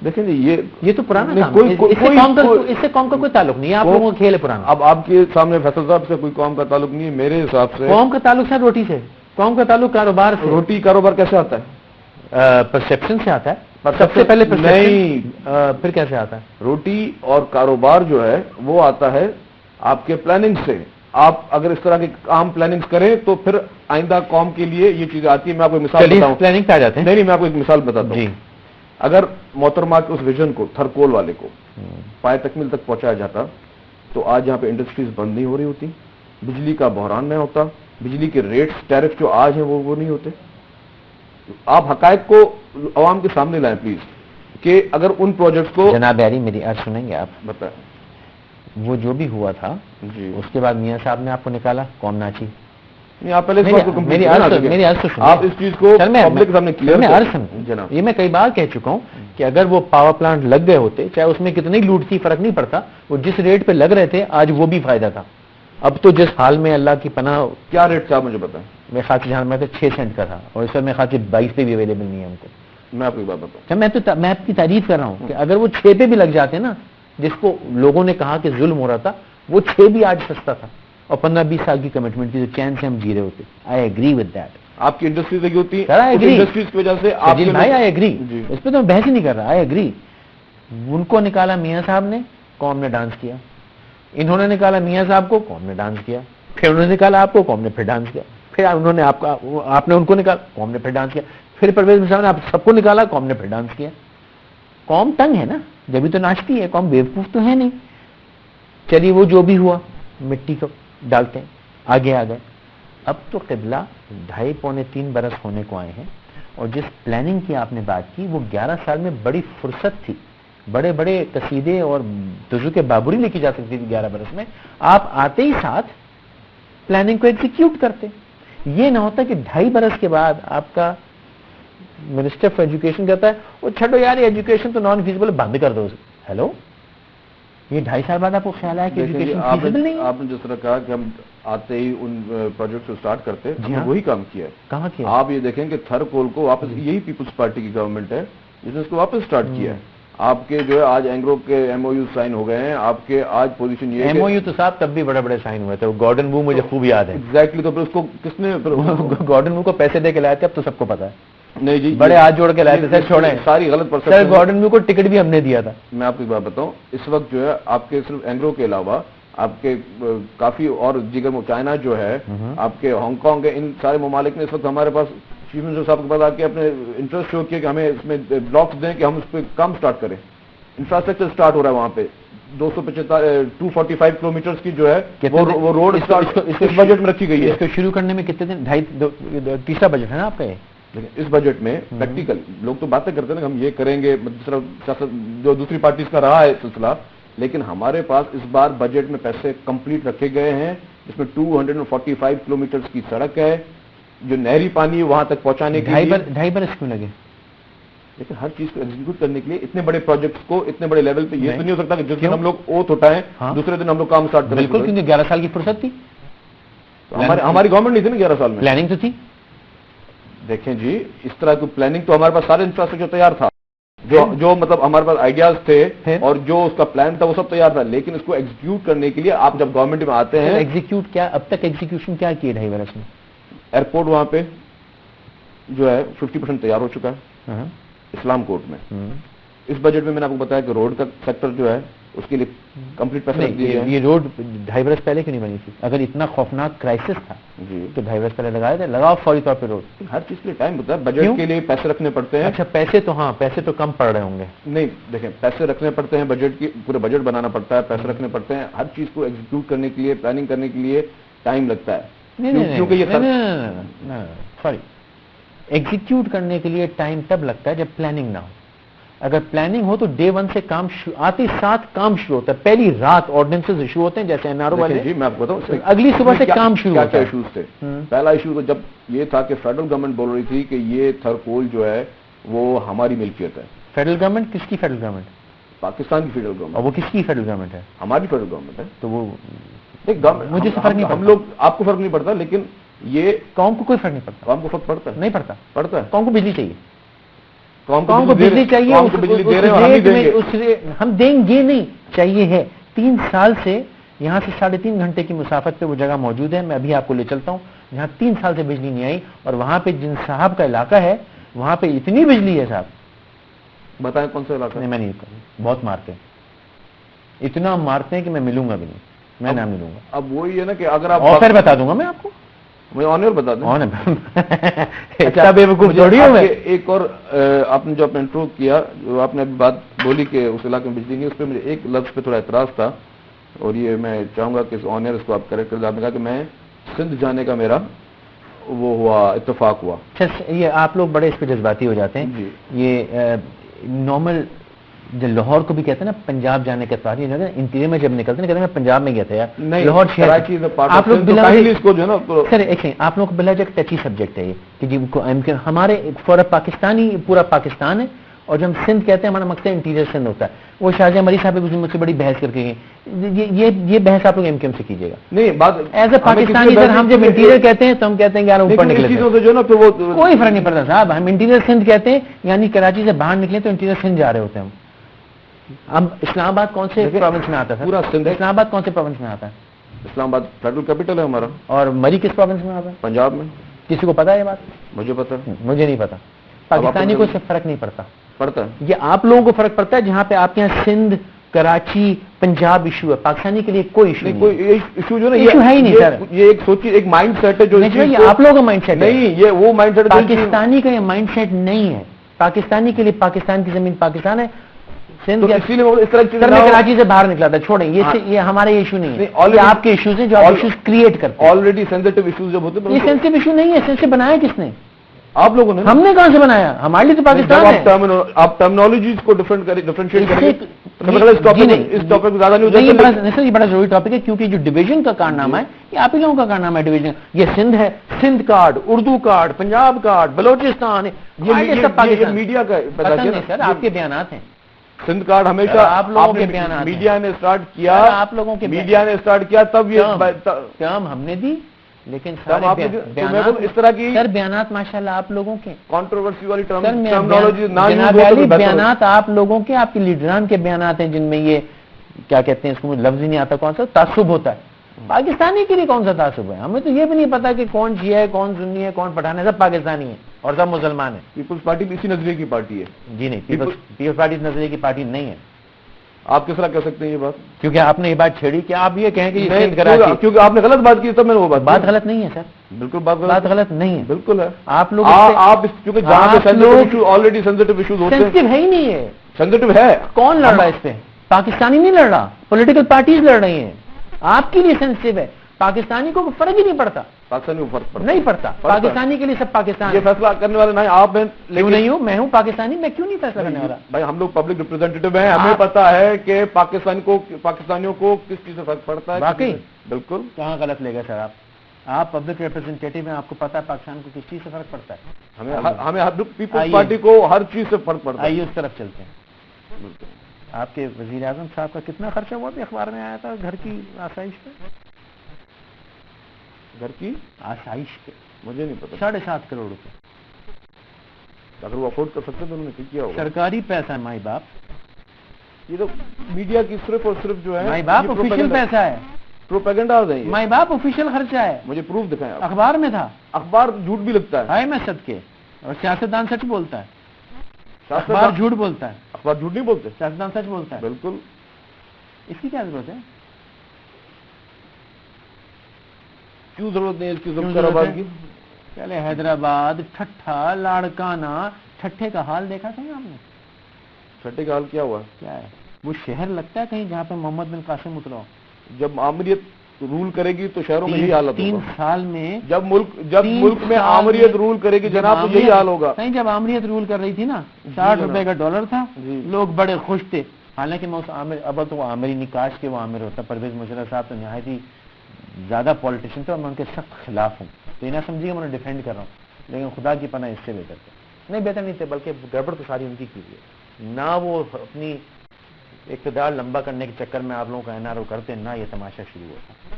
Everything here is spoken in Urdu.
دیکھیں جی یہ تو پرانا کام ہے، اس سے قوم کا کوئی تعلق نہیں ہے، آپ لوگوں کا کھیل ہے پرانا. اب آپ کے سامنے فیصل صاحب سے کوئی قوم کا تعلق نہیں ہے، میرے حساب سے قوم کا تعلق ہے روٹی سے، قوم کا تعلق کاروبار سے. روٹی کاروبار کیسے آتا ہے؟ پرسیپشن سے آتا ہے، سب سے پہلے نہیں، پھر کیسے آتا ہے؟ روٹی اور کاروبار جو ہے وہ آتا ہے آپ کے پلاننگ سے. آپ اگر اس طرح کے عام پلاننگ کریں تو پھر آئندہ قوم کے لیے یہ چیزیں آتی ہیں. میں آپ کو مثال بتاؤں. پلاننگ پہ آ جاتے ہیں. نہیں، میں آپ کو ایک مثال بتاتا ہوں. اگر محترمہ کے اس ویژن کو، تھرکول والے کو پائے تکمیل تک پہنچایا جاتا تو آج یہاں پہ انڈسٹریز بند نہیں ہو رہی ہوتی، بجلی کا بحران نہیں ہوتا، بجلی کے ریٹس ٹیرف جو آج ہیں وہ نہیں ہوتے. آپ حقائق کو عوام کے سامنے لائیں پلیز، کہ اگر ان پروجیکٹس کو. جناب یاری میری عرض سنیں گے آپ؟ بتائیں. وہ جو بھی ہوا تھا جی، اس کے بعد میاں صاحب نے آپ کو نکالا، قوم ناچی. نہیں، آپ پہلے میری عرض تو آپ اس چیز کو پبلک کے سامنے کلیئر کریں. یہ میں کئی بار کہہ چکا ہوں کہ اگر وہ پاور پلانٹ لگ گئے ہوتے، چاہے اس میں کتنی لوٹ تھی فرق نہیں پڑتا، وہ جس ریٹ پہ لگ رہے تھے آج وہ بھی فائدہ تھا. اب تو جس حال میں اللہ کی پناہ. کیا ریٹ تھا مجھے بتائیں. میں خاص جہاں میں 6 سینٹ کا تھا، اور اس وقت میں خاص 22 پہ بھی اویلیبل نہیں ہے ہم کو. میں آپ کو ایک بات بتاؤں، میں آپ کی تعریف کر رہا ہوں کہ اگر وہ 6 پہ بھی لگ جاتے نا، جس کو لوگوں نے کہا کہ ظلم ہو رہا تھا، وہ 6 بھی آج سستا تھا، اور 15-20 سال کی کمٹمنٹ تھی، تو چین سے ہم جی رہے ہوتے. I agree with that. آپ کی انڈسٹریز لگی ہوتی انڈسٹریز کی وجہ سے آپ بھائی آئی ایگری، اس پہ تو میں بحث ہی نہیں کر رہا. I agree. ان کو نکالا میاں صاحب نے، قوم نے ڈانس کیا. انہوں نے نکالا میاں صاحب کو، قوم نے ڈانس کیا. پھر انہوں نے نکالا آپ کو، قوم نے پھر ڈانس کیا. پھر انہوں نے آپ نے ان کو نکالا، قوم نے پھر ڈانس کیا. پھر پرویز مشرف نے آپ سب کو نکالا، قوم نے پھر ڈانس کیا. قوم تنگ ہے نا، جبھی تو ناچتی ہے. قوم بیوقوف تو ہے نہیں. چلیے وہ جو بھی ہوا، مٹی کو ڈالتے ہیں، آگے آ گئے. اب تو قبلہ 2.5-3 برس ہونے کو آئے ہیں، اور جس پلاننگ کی آپ نے بات کی وہ 11 سال میں بڑی فرصت تھی. بڑے بڑے قصیدے اور دزوک بابری لکھی جا سکتی تھی 11 برس میں. آپ آتے ہی ساتھ پلاننگ کو ایگزیکیوٹ کرتے. یہ نہ ہوتا کہ 2.5 برس کے بعد آپ کا منسٹر آف ایجوکیشن کہتا ہے وہ چھڈو یار ایجوکیشن تو نان فیزیبل، بند کر دو. ہیلو، یہ 2.5 سال بعد آپ کو خیال آیا کہ ایجوکیشن فیزیبل نہیں ہے؟ آپ نے جس طرح کہا کہ ہم آتے ہی ان پروجیکٹ کو سٹارٹ کرتے، ہم نے وہی کام کیا ہے. کہاں کیا؟ آپ یہ دیکھیں کہ تھرکول کو واپس، یہی پیپلز پارٹی کی گورنمنٹ ہے جس نے اس کو واپس سٹارٹ کیا ہے. آپ کے جو ہے آج اینگرو کے ایم او یو سائن ہو گئے ہیں. آپ کے آج پوزیشن یہ ہے، ایم او یو تو صاحب تب بھی بڑے بڑے سائن ہوئے تھے. گارڈن وو مجھے خوب یاد ہے. ایگزیکٹلی. تو پھر اس کو کس نے گارڈن وو کو پیسے دے کے لائے تھے، اب تو سب کو پتا ہے. نہیں جی، بڑے ہاتھ جوڑ کے لائے تھے. سر چھوڑیں، ساری غلط پرسن. سر گارڈن وو کو ٹکٹ بھی ہم نے دیا تھا. میں آپ کو ایک بات بتاؤں، اس وقت جو ہے آپ کے صرف اینگرو کے علاوہ آپ کے کافی اور دیگر، چائنا جو ہے، آپ کے ہانگ کانگ ہے، ان سارے ممالک نے اس وقت ہمارے پاس چیف منسٹر صاحب کے پاس آ کے اپنے انٹرسٹ شو کیا کہ ہمیں اس میں بلاکس دیں کہ ہم اس پہ کام سٹارٹ کریں. انفراسٹرکچر سٹارٹ ہو رہا ہے وہاں پہ. 245 کلومیٹرز کی جو ہے وہ روڈ اس بجٹ میں رکھی گئی ہے. اس کو شروع کرنے میں کتنے دن؟ تیسرا بجٹ ہے نا آپ کا یہ. اس بجٹ میں پریکٹیکل لوگ تو باتیں کرتے ہیں کہ ہم یہ کریں گے، جو دوسری پارٹیز کا رہا ہے سلسلہ، لیکن ہمارے پاس اس بار بجٹ میں پیسے کمپلیٹ رکھے گئے ہیں، جس میں 245 کلومیٹرز کی سڑک ہے، جو نہری پانی وہاں تک پہنچانے کے لیے. 2.5 برس کیوں لگے؟ لیکن ہر چیز کو ایگزیکیوٹ کرنے کے لیے اتنے بڑے پروجیکٹس کو اتنے بڑے لیول پہ یہ تو نہیں ہو سکتا کہ جس دن ہم لوگ اوتھ اٹھائیں دوسرے دن ہم لوگ کام اسٹارٹ کریں. بالکل، کیونکہ 11 سال کی فرصت تھی. ہماری گورنمنٹ نہیں تھی نا 11 سال میں. پلاننگ تو تھی. دیکھیں جی، اس طرح کی پلاننگ تو ہمارے پاس سارے انفراسٹرکچر تیار تھا، جو مطلب ہمارے پاس آئیڈیاز تھے اور جو اس کا پلان تھا وہ سب تیار تھا. لیکن اس کو ایگزیکیوٹ کرنے کے لیے آپ جب گورنمنٹ میں آتے ہیں. ایگزیکیوٹ کیا اب تک ایگزیکیوشن کیا کیے 2.5 برس میں؟ ایئرپورٹ وہاں پہ جو ہے 50% تیار ہو چکا ہے اسلام کوٹ میں. اس بجٹ میں نے آپ کو بتایا کہ روڈ کا سیکٹر جو ہے اس کے لیے کمپلیٹ پیسے رکھ دیے گئے. یہ روڈ 2.5 برس پہلے کیوں نہیں بنی تھی؟ اگر اتنا خوفناک کرائسس تھا جی تو 2.5 برس پہلے لگائے تھے. لگاؤ فوری طور پہ روڈ. ہر چیز کے لیے ٹائم ہوتا ہے. بجٹ کے لیے پیسے رکھنے پڑتے ہیں. اچھا، پیسے تو کم پڑ رہے ہوں گے. نہیں دیکھیں، پیسے رکھنے پڑتے ہیں، بجٹ کی پورے بجٹ بنانا پڑتا ہے، پیسے رکھنے پڑتے ہیں. ہر چیز کو ایگزیکیوٹ کرنے کے لیے، پلاننگ کرنے کے لیے ٹائم لگتا ہے. کیونکہ یہ سوری، ایگزیکیوٹ کرنے کے لیے ٹائم تب لگتا ہے جب پلاننگ نہ ہو. اگر پلاننگ ہو تو ڈے 1 سے کام آتے ساتھ کام شروع ہوتا ہے. پہلی رات آرڈیننسز ایشو ہوتے ہیں، جیسے NRO والے. جی میں آپ کو بتاؤں، اگلی صبح سے کام شروع ہوتا ہے. کیا ایشوز تھے؟ پہلا ایشو تو جب یہ تھا کہ فیڈرل گورنمنٹ بول رہی تھی کہ یہ تھرکول جو ہے وہ ہماری ملکیت ہے. فیڈرل گورنمنٹ کس کی؟ فیڈرل گورنمنٹ پاکستان کی فیڈرل گورنمنٹ. اور وہ کس کی فیڈرل گورنمنٹ ہے؟ ہماری فیڈرل گورنمنٹ ہے. تو وہ مجھے فرق نہیں، ہم لوگ، آپ کو فرق نہیں پڑتا، لیکن یہ قوم کو کوئی فرق نہیں پڑتا. قوم کو فرق پڑتا ہے. نہیں پڑتا. قوم کو بجلی چاہیے. قوم کو بجلی چاہیے, ہم دیں گے نہیں, چاہیے ہے. 3 سال سے یہاں سے 3.5 گھنٹے کی مسافت پہ وہ جگہ موجود ہے, میں ابھی آپ کو لے چلتا ہوں, جہاں 3 سال سے بجلی نہیں آئی, اور وہاں پہ جن صاحب کا علاقہ ہے وہاں پہ اتنی بجلی ہے صاحب. بتائیں کون سا علاقہ؟ نہیں, میں نہیں, بہت مارتے ہیں, اتنا مارتے ہیں کہ میں ملوں گا بھی نہیں, میں نہ ملوں گا. اب وہی ہے نا کہ اگر آپ آفر بتا دوں گا میں آپ کو, مجھے آنر بتا دیں. ایک اور آپ نے جو اپنے انٹرو کیا, جو آپ نے ابھی بات بولی کہ اس علاقے میں بجلی نہیں, اس پہ مجھے ایک لفظ پہ تھوڑا اعتراض تھا, اور یہ میں چاہوں گا کہ اس آنر اس کو آپ کریکٹ کر دیں. آپ نے کہا کہ میں سندھ جانے کا میرا وہ ہوا, اتفاق ہوا. یہ آپ لوگ بڑے اس پہ جذباتی ہو جاتے ہیں. جی, یہ نارمل جو لاہور کو بھی کہتے ہیں نا پنجاب جانے کے بعد, انٹیریئر میں جب نکلتے ہیں کہتے ہیں میں پنجاب میں گیا تھا یار, لاہور شہر. آپ لوگ سر ایک آپ لوگوں کو بلا جائے ٹچی سبجیکٹ ہے یہ کہ جی ہمارے فور پاکستانی پورا پاکستان ہے, اور جب ہم سندھ کہتے ہیں ہمارا مقصد انٹیریئر سندھ ہوتا ہے. وہ شاہجہاں مری صاحب مجھ سے بڑی بحث کر کے گئے, یہ بحث آپ لوگ ایم کیو ایم سے کیجیے گا. نہیں, بات ایز اے پاکستانی سر ہم جب انٹیریئر کہتے ہیں تو ہم کہتے ہیں کہ یار اوپر نکلے جو نا, کوئی فرق نہیں پڑتا صاحب. ہم انٹیریئر سندھ کہتے ہیں, یعنی کراچی سے باہر نکلے تو انٹیریئر سندھ جا رہے ہوتے ہیں. اب اسلام آباد کون سے پروونس میں آتا ہے؟ پورا سندھ. اسلام آباد کون سے پروونس میں آتا ہے؟ اسلام آباد فیڈرل کیپٹل ہے ہمارا. اور مری کس پروونس میں آتا ہے؟ پنجاب میں. کسی کو پتا ہے یہ بات؟ مجھے پتا. مجھے نہیں پتا. پاکستانی کو اس سے فرق نہیں پڑتا. پڑتا ہے. یہ آپ لوگوں کو فرق پڑتا ہے جہاں پہ آپ کے یہاں سندھ کراچی پنجاب ایشو ہے. پاکستانی کے لیے کوئی ایشو نہیں. کوئی ایشو جو ایشو ہے ہی نہیں سر. یہ ایک سوچیے, ایک مائنڈ سیٹ ہے جو آپ لوگوں کا مائنڈ سیٹ نہیں, یہ وہ مائنڈ سیٹ پاکستانی کا. یہ مائنڈ سیٹ نہیں ہے. پاکستانی کے لیے پاکستان کی زمین پاکستان ہے. کراچی سے باہر نکلا تھا, چھوڑیں یہ ہمارے ایشو نہیں ہے, یہ آپ کے ایشوز ہیں جو آپ ایشوز کریٹ کرتے ہیں. آلریڈی سینسٹیو ایشوز جب ہوتے ہیں, یہ سینسٹیو ایشو نہیں ہے. سینسٹیو بنایا کس نے؟ آپ لوگوں نے. ہم نے کہاں سے بنایا؟ ہمارے لیے تو پاکستان ہے. آپ ٹرمنالوجیز کو ڈفرینشیٹ کریں. اس ٹاپک زیادہ نہیں ہوتا. یہ بڑا ضروری ٹاپک ہے کیونکہ جو ڈویژن کا کارنامہ ہے یہ آپ ہی لوگوں کا کارنامہ ہے. ڈویژن یہ سندھ ہے, Sindh card, Urdu card, Punjab card, Balochistan, یہ میڈیا کا سر آپ کے بیانات ہیں. سندھ کارڈ ہمیشہ آپ لوگوں کے بیانات میڈیا نے اسٹارٹ کیا. آپ لوگوں کے میڈیا نے اسٹارٹ کیا تب یہ ٹرم ہم نے دی, لیکن اس طرح کی سر بیانات ماشاءاللہ آپ لوگوں کے کنٹروورسی والی بیانات آپ لوگوں کے, آپ کے لیڈران کے بیانات ہیں جن میں یہ کیا کہتے ہیں اس کو مجھے لفظ ہی نہیں آتا, کون سا تعصب ہوتا ہے. پاکستانی کے لیے کون سا تعصب ہے؟ ہمیں تو یہ بھی نہیں پتا کہ کون شیعہ ہے, کون سنی ہے, کون پٹھان ہے. سب پاکستانی ہے اور سب مسلمان ہیں. پیپلز پارٹی بھی اسی نظریے کی پارٹی ہے. جی نہیں, پیپلز پارٹی اس نظریے کی پارٹی نہیں ہے. آپ کس طرح کہہ سکتے ہیں یہ بات؟ کیونکہ آپ نے یہ بات چھیڑی کہ آپ یہ کہیں کہ کیونکہ آپ نے غلط بات کی, تب میں نے وہ بات غلط نہیں ہے سر. بالکل بات غلط نہیں ہے. بالکل ہے. آپ لوگ کیونکہ جہاں پہ آلریڈی سینسٹیو ایشوز ہوتے ہیں. سینسٹیو ہے ہی نہیں ہے. سینسٹیو ہے. کون لڑ رہا ہے اس پہ؟ پاکستانی نہیں لڑ رہا, پولیٹیکل پارٹیز لڑ رہی ہیں. آپ کے لیے سینسٹیو ہے, پاکستانی کو فرق ہی نہیں پڑتا. پاکستانی کو فرق نہیں پڑتا. پاکستانی کے لیے سب پاکستان. یہ فیصلہ کرنے والے نہیں آپ ہیں. کیوں نہیں ہوں؟ میں ہوں پاکستانی, میں کیوں نہیں فیصلہ کرنے والا؟ بھائی ہم لوگ پبلک ریپرزینٹیٹیو ہیں, ہمیں پتا ہے کہ پاکستانیوں کو کس چیز سے فرق پڑتا ہے. باقی بالکل. کہاں غلط لے گئے سر آپ پبلک ریپرزینٹیٹیو ہیں, آپ کو پتا ہے پاکستان کو کس چیز سے فرق پڑتا ہے. ہمیں پیپلز پارٹی کو ہر چیز سے فرق پڑتا ہے. آئیے اس طرف چلتے ہیں. آپ کے وزیر اعظم صاحب کا کتنا خرچہ ہوا بھی اخبار میں آیا تھا گھر کی آسائش پہ؟ گھر کی آسائش پہ مجھے نہیں پتا. 7.5 کروڑ روپے. اگر وہ افورڈ کر سکتے تو انہوں نے کیا ہوگا. سرکاری پیسہ ہے مائی باپ. یہ تو میڈیا کی صرف اور صرف جو ہے مائی باپ آفیشیل پیسہ ہے. پروپیگنڈا ہے. مائی باپ آفیشیل خرچہ ہے. مجھے پروف دکھائیں. اخبار میں تھا. اخبار جھوٹ بھی لگتا ہے. میں صدقے. اور سیاستدان سچ بولتا ہے. اخبار جھوٹ بولتا ہے. اخبار جھوٹ نہیں بولتے. سیاستدان سچ بولتا ہے. بالکل. اس کی کیا ضرورت ہے؟ کیوں ضرورت نہیں اس کی ضرورت کی؟ پہلے حیدرآباد ٹھٹھا لاڑکانہ, ٹھٹھے کا حال دیکھا کہیں آپ نے؟ ٹھٹھے کا حال کیا ہوا؟ کیا ہے وہ شہر لگتا ہے کہیں جہاں پہ محمد بن قاسم اترا ہو؟ جب آمریت رول کرے گی تو شہروں میں یہی حالت ہوگا. 3 سال میں جب ملک میں آمریت رول کرے گی جناب تو یہی حال ہوگا. کہیں جب آمریت رول کر رہی تھی نا 60 روپے کا ڈالر تھا, لوگ بڑے خوش تھے. حالانکہ میں اس اب تو وہ عامر ہی نہیں, کاش کے وہ عامر ہوتا. پرویز مشرف صاحب تو نہایت ہی زیادہ پولیٹیشین تھے اور میں ان کے سخت خلاف ہوں. تو یہ نہ سمجھیے میں انہیں ڈیفینڈ کر رہا ہوں, لیکن خدا کی پناہ اس سے بہتر تھے. نہیں بہتر نہیں تھے, بلکہ گڑبڑ تو ساری ان کی ہے. نہ وہ اپنی اقتدار لمبا کرنے کے چکر میں آپ لوگوں کا NRO کرتے, نہ یہ تماشا شروع ہوتا.